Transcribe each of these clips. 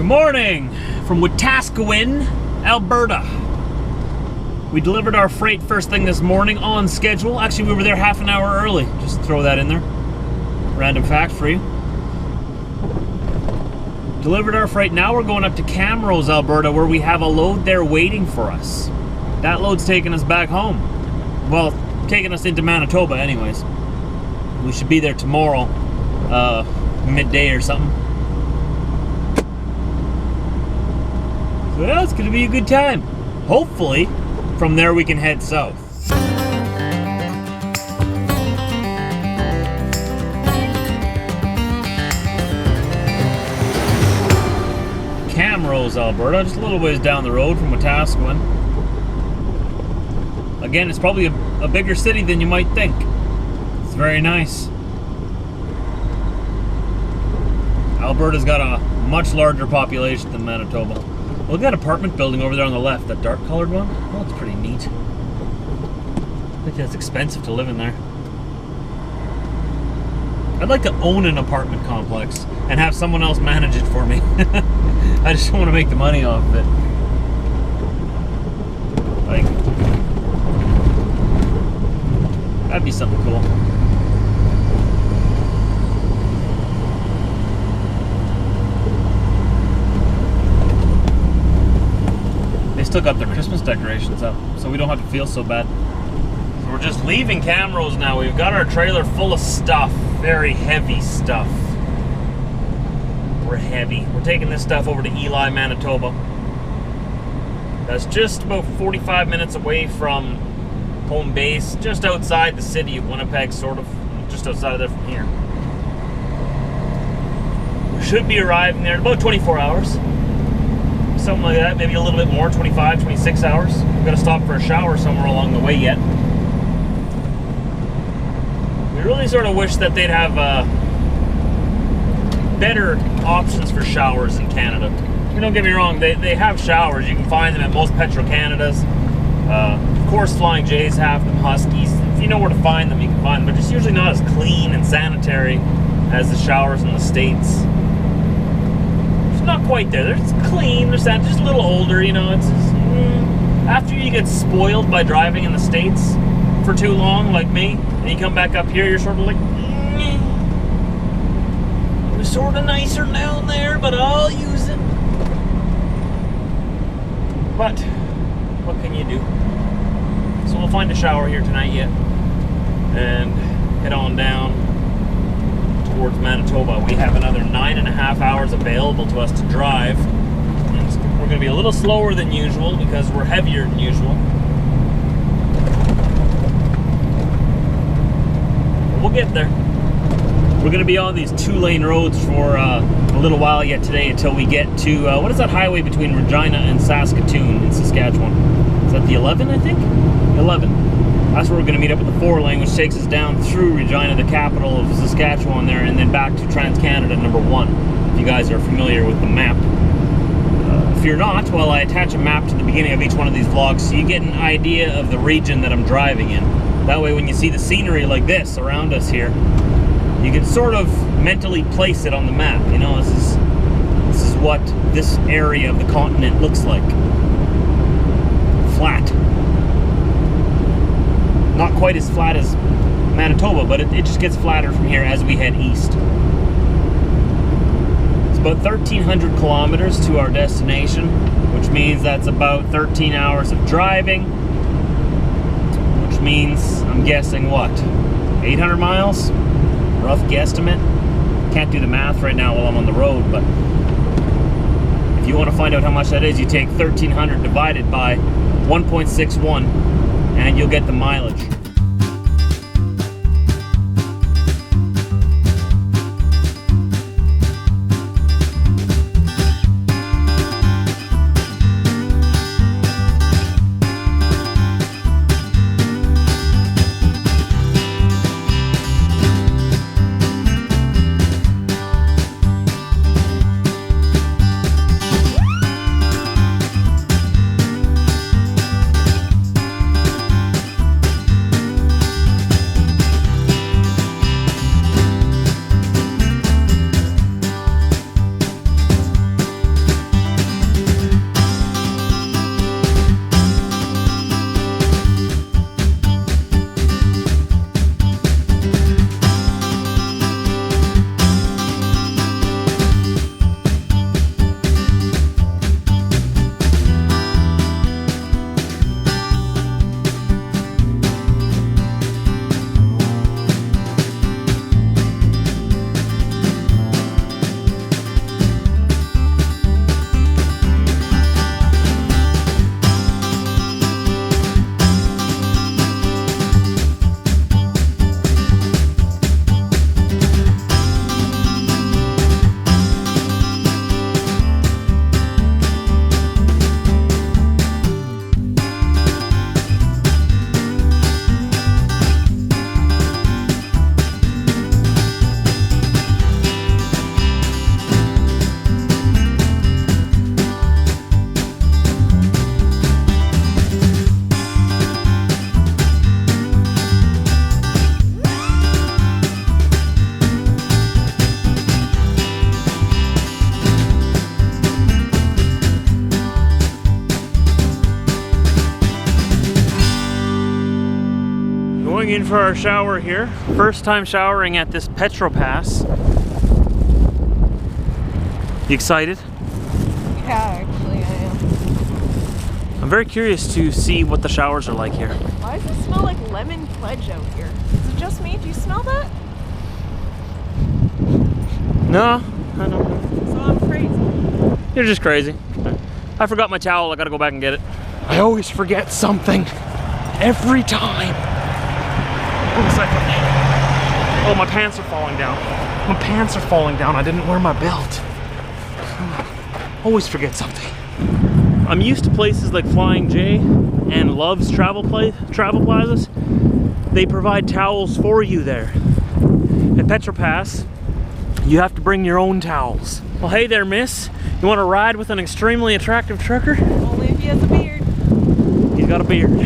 Good morning from Wetaskiwin, Alberta. We delivered our freight first thing this morning on schedule. Actually, we were there half an hour early. Just throw that in there. Random fact for you. Delivered our freight. Now we're going up to Camrose, Alberta, where we have a load there waiting for us. That load's taking us back home. Well, taking us into Manitoba anyways. We should be there tomorrow, midday or something. So yeah, it's gonna be a good time. Hopefully, from there we can head south. Camrose, Alberta, just a little ways down the road from Wetaskiwin. Again, it's probably a bigger city than you might think. It's very nice. Alberta's got a much larger population than Manitoba. Look at that apartment building over there on the left, that dark colored one. Oh, that's pretty neat. I think that's expensive to live in there. I'd like to own an apartment complex and have someone else manage it for me. I just don't want to make the money off of it. Like, that'd be something cool. They still got their Christmas decorations up, so we don't have to feel so bad. So we're just leaving Camrose now. We've got our trailer full of stuff, very heavy stuff. We're heavy. We're taking this stuff over to Ely, Manitoba. That's just about 45 minutes away from home base, just outside the city of Winnipeg, sort of, just outside of there from here. We should be arriving there in about 24 hours. Something like that, maybe a little bit more, 25, 26 hours. We've got to stop for a shower somewhere along the way yet. We really sort of wish that they'd have better options for showers in Canada. Don't get me wrong, they have showers. You can find them at most Petro-Canadas. Of course, Flying J's have them, Huskies. If you know where to find them, you can find them. But just usually not as clean and sanitary as the showers in the States. It's not quite there. They're clean, they're sanitary, just a little older, you know. It's just, after you get spoiled by driving in the States for too long, like me, and you come back up here, you're sort of like, we're sort of nicer down there, but I'll use it. But what can you do? So we'll find a shower here tonight yet and head on down towards Manitoba. We have another 9.5 hours available to us to drive. And we're going to be a little slower than usual because we're heavier than usual. But we'll get there. We're going to be on these 2-lane roads for a little while yet today until we get to, what is that highway between Regina and Saskatoon in Saskatchewan? Is that the 11, I think? 11. That's where we're going to meet up with the 4-lane, which takes us down through Regina, the capital of Saskatchewan there, and then back to Trans-Canada number 1, if you guys are familiar with the map. If you're not, well, I attach a map to the beginning of each one of these vlogs so you get an idea of the region that I'm driving in. That way when you see the scenery like this around us here, you can sort of mentally place it on the map. You know, this is what this area of the continent looks like. Flat. Not quite as flat as Manitoba, but it just gets flatter from here as we head east. It's about 1,300 kilometers to our destination, which means that's about 13 hours of driving, which means, I'm guessing, what? 800 miles? Rough guesstimate. Can't do the math right now while I'm on the road, but if you want to find out how much that is, you take 1,300 divided by 1.61 and you'll get the mileage. Going in for our shower here. First time showering at this Petro Pass. You excited? Yeah, actually I am. I'm very curious to see what the showers are like here. Why does it smell like lemon pledge out here? Is it just me? Do you smell that? No, I don't know. So I'm crazy. You're just crazy. I forgot my towel. I gotta go back and get it. I always forget something. Every time. 1 second. Oh, my pants are falling down. My pants are falling down. I didn't wear my belt. Always forget something. I'm used to places like Flying J and Love's travel plazas. They provide towels for you there. At Petro Pass, you have to bring your own towels. Well, hey there, miss. You want to ride with an extremely attractive trucker? Only if he has a beard. He's got a beard. He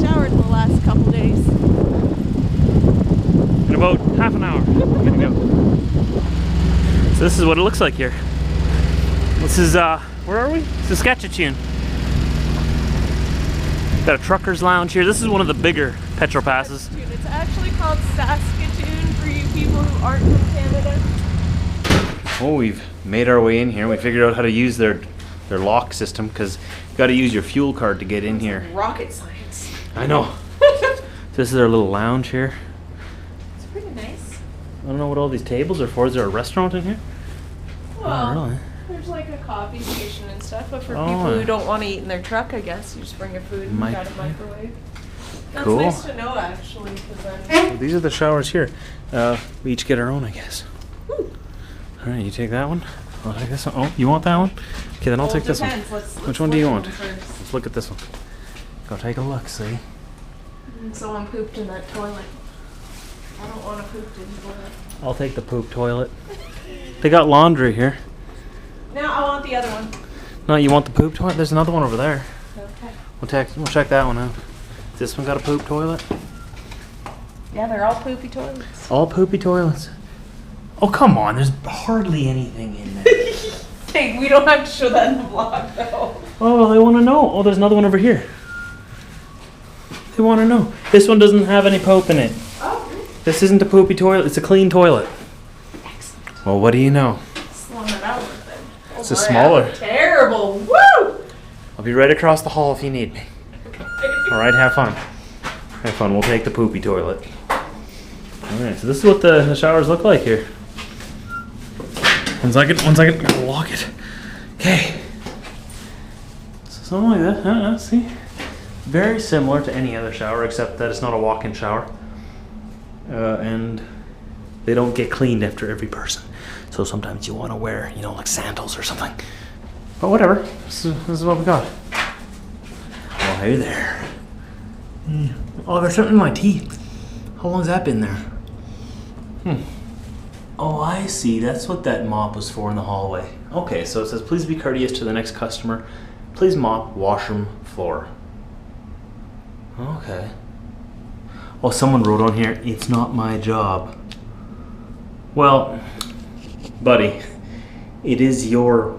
showered the last couple days. In about half an hour. We're gonna go. So this is what it looks like here. This is, where are we? Saskatchewan. Got a trucker's lounge here. This is one of the bigger Petro Passes. It's actually called Saskatoon for you people who aren't from Canada. Oh, we've made our way in here. We figured out how to use their lock system because you got to use your fuel card to get in here. Rocket science. I know. This is their little lounge here. It's pretty nice. I don't know what all these tables are for. Is there a restaurant in here? Well, Oh, really? there's like a coffee station and stuff, but for Oh. people who don't want to eat in their truck, I guess you just bring your food and got a microwave. That's Cool. nice to know, actually, because then... Well, these are the showers here. We each get our own, I guess. Woo. All right, you take that one. I'll take this one. Oh, you want that one? Okay, then I'll take this one. Which one do you want? Let's look at this one. Go take a look, see? Someone pooped in that toilet. I don't want to poop in the toilet. I'll take the poop toilet. They got laundry here. No, I want the other one. No, you want the poop toilet? There's another one over there. Okay. We'll check that one out. This one got a poop toilet? Yeah, they're all poopy toilets. All poopy toilets. Oh, come on. There's hardly anything in there. Hey, we don't have to show that in the vlog, though. Oh, they want to know. Oh, there's another one over here. They want to know. This one doesn't have any poop in it. Oh, really? This isn't a poopy toilet. It's a clean toilet. Excellent. Well, what do you know? Slowing it out with it. Oh, It's a boy, smaller. that was terrible. Woo! I'll be right across the hall if you need me. All right, have fun. Have fun. We'll take the poopy toilet. All right, so this is what the showers look like here. 1 second. Gotta lock it. Okay. So something like that. See? Very similar to any other shower, except that it's not a walk-in shower. And they don't get cleaned after every person. So sometimes you want to wear, like sandals or something. But whatever. This is what we got. Oh, hey there. Oh, there's something in my teeth. How long's that been there? Oh, I see. That's what that mop was for in the hallway. Okay, so it says, please be courteous to the next customer. Please mop washroom floor. Okay. Oh, someone wrote on here, it's not my job. Well, buddy, it is your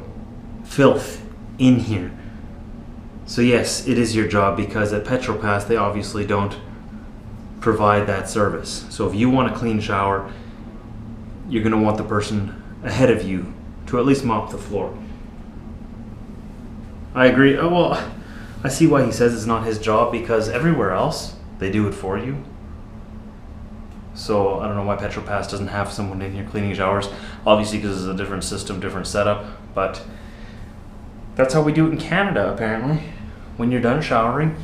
filth in here. So yes, it is your job because at Petro Pass, they obviously don't provide that service. So if you want a clean shower, you're going to want the person ahead of you to at least mop the floor. I agree. Oh, well, I see why he says it's not his job because everywhere else, they do it for you. So I don't know why Petro Pass doesn't have someone in here cleaning showers. Obviously because it's a different system, different setup, but that's how we do it in Canada apparently. When you're done showering,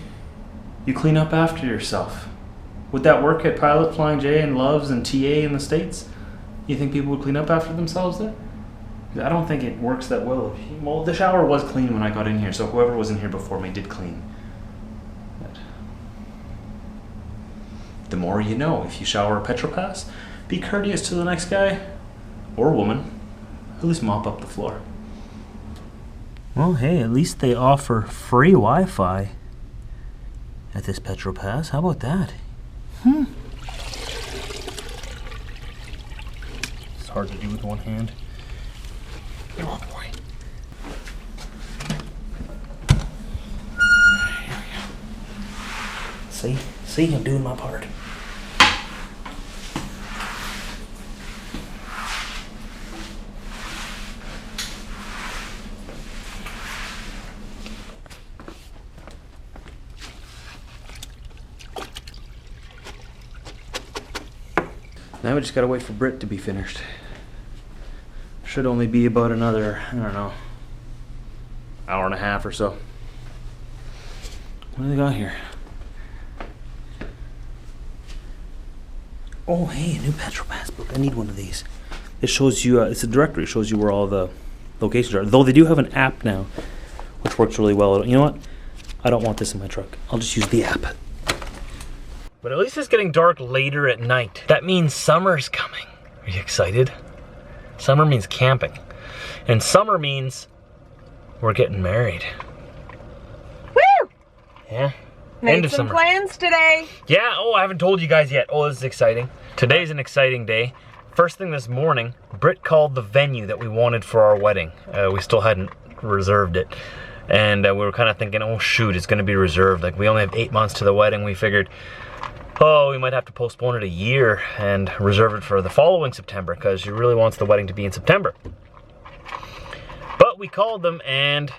you clean up after yourself. Would that work at Pilot, Flying J, and Loves, and TA in the States? You think people would clean up after themselves there? I don't think it works that well. Well, the shower was clean when I got in here, so whoever was in here before me did clean. But the more you know. If you shower at Petro Pass, be courteous to the next guy or woman. At least mop up the floor. Well, hey, at least they offer free Wi-Fi at this Petro Pass. How about that? It's hard to do with one hand. Oh boy. See? See, I'm doing my part. Now we just gotta wait for Brit to be finished. Should only be about another, I don't know, hour and a half or so. What do they got here? Oh, hey, a new Petrol Pass book. I need one of these. It shows you, it's a directory. It shows you where all the locations are. Though they do have an app now, which works really well. You know what? I don't want this in my truck. I'll just use the app. But at least it's getting dark later at night. That means summer's coming. Are you excited? Summer means camping. And summer means we're getting married. Woo! Yeah. Made some plans today. Yeah, oh, I haven't told you guys yet. Oh, this is exciting. Today's an exciting day. First thing this morning, Brit called the venue that we wanted for our wedding. We still hadn't reserved it. And we were kind of thinking, oh shoot, it's gonna be reserved. Like, we only have 8 months to the wedding. We figured, oh, we might have to postpone it a year and reserve it for the following September, because she really wants the wedding to be in September. But we called them, and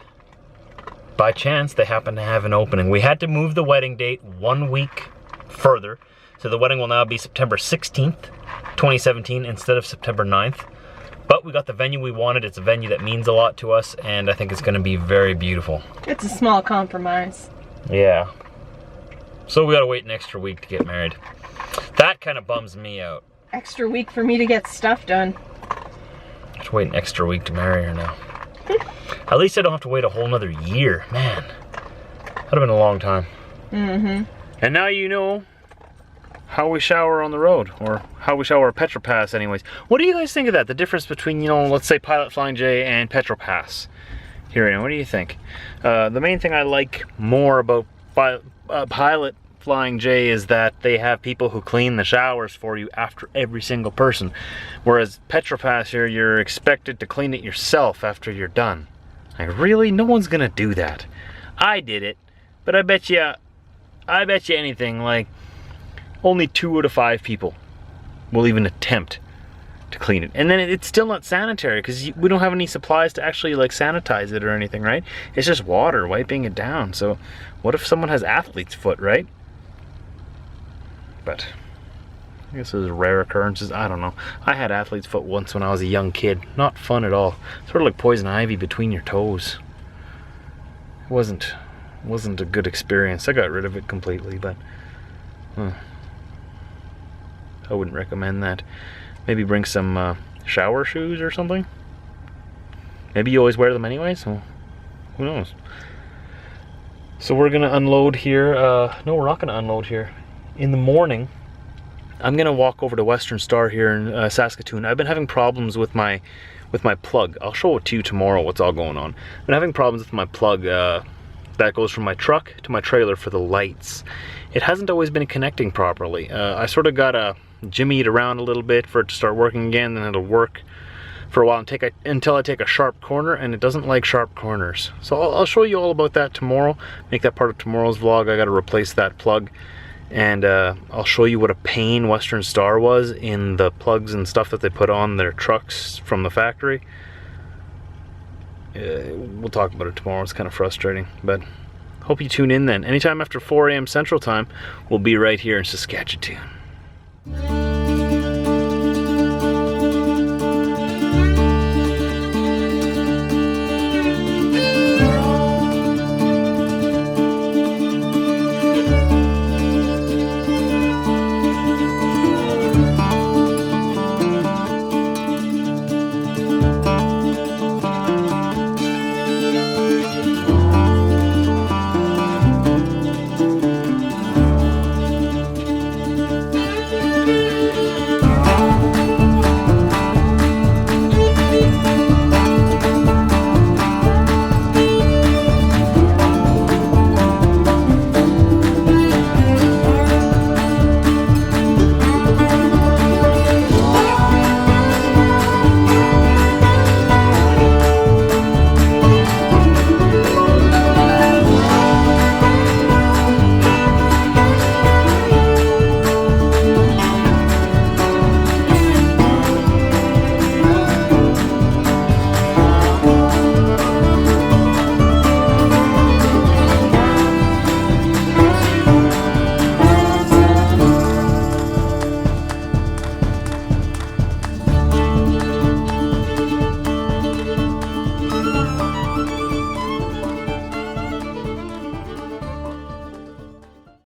by chance, they happened to have an opening. We had to move the wedding date 1 week further, so the wedding will now be September 16th, 2017, instead of September 9th. But we got the venue we wanted. It's a venue that means a lot to us, and I think it's going to be very beautiful. It's a small compromise. Yeah. So we gotta wait an extra week to get married. That kind of bums me out. Extra week for me to get stuff done. Just wait an extra week to marry her now. At least I don't have to wait a whole nother year. Man, that'd have been a long time. Mm-hmm. And now you know how we shower on the road, or how we shower at Petrol Pass anyways. What do you guys think of that? The difference between, you know, let's say Pilot Flying J and Petrol Pass. Here, what do you think? The main thing I like more about Pilot Flying J is that they have people who clean the showers for you after every single person. Whereas Petrol Pass here, you're expected to clean it yourself after you're done. Like, really? No one's gonna do that. I did it, but I bet you anything, like, only 2 out of 5 people will even attempt to clean it. And then it's still not sanitary, because we don't have any supplies to actually, like, sanitize it or anything, right? It's just water wiping it down. So what if someone has athlete's foot, right? But I guess those are rare occurrences. I don't know. I had athlete's foot once when I was a young kid. Not fun at all. Sort of like poison ivy between your toes. It wasn't a good experience. I got rid of it completely, but I wouldn't recommend that. Maybe bring some shower shoes or something. Maybe you always wear them anyway, so who knows. So we're gonna unload here. No, we're not gonna unload here. In the morning, I'm gonna walk over to Western Star here in Saskatoon. I've been having problems with my plug. I'll show it to you tomorrow what's all going on. I've been having problems with my plug that goes from my truck to my trailer for the lights. It hasn't always been connecting properly. I sort of gotta jimmy it around a little bit for it to start working again, then it'll work for a while until I take a sharp corner, and it doesn't like sharp corners. So I'll show you all about that tomorrow. Make that part of tomorrow's vlog. I gotta replace that plug. And I'll show you what a pain Western Star was in the plugs and stuff that they put on their trucks from the factory. We'll talk about it tomorrow. It's kind of frustrating, but hope you tune in then. Anytime after 4 a.m. Central Time, we'll be right here in Saskatchewan.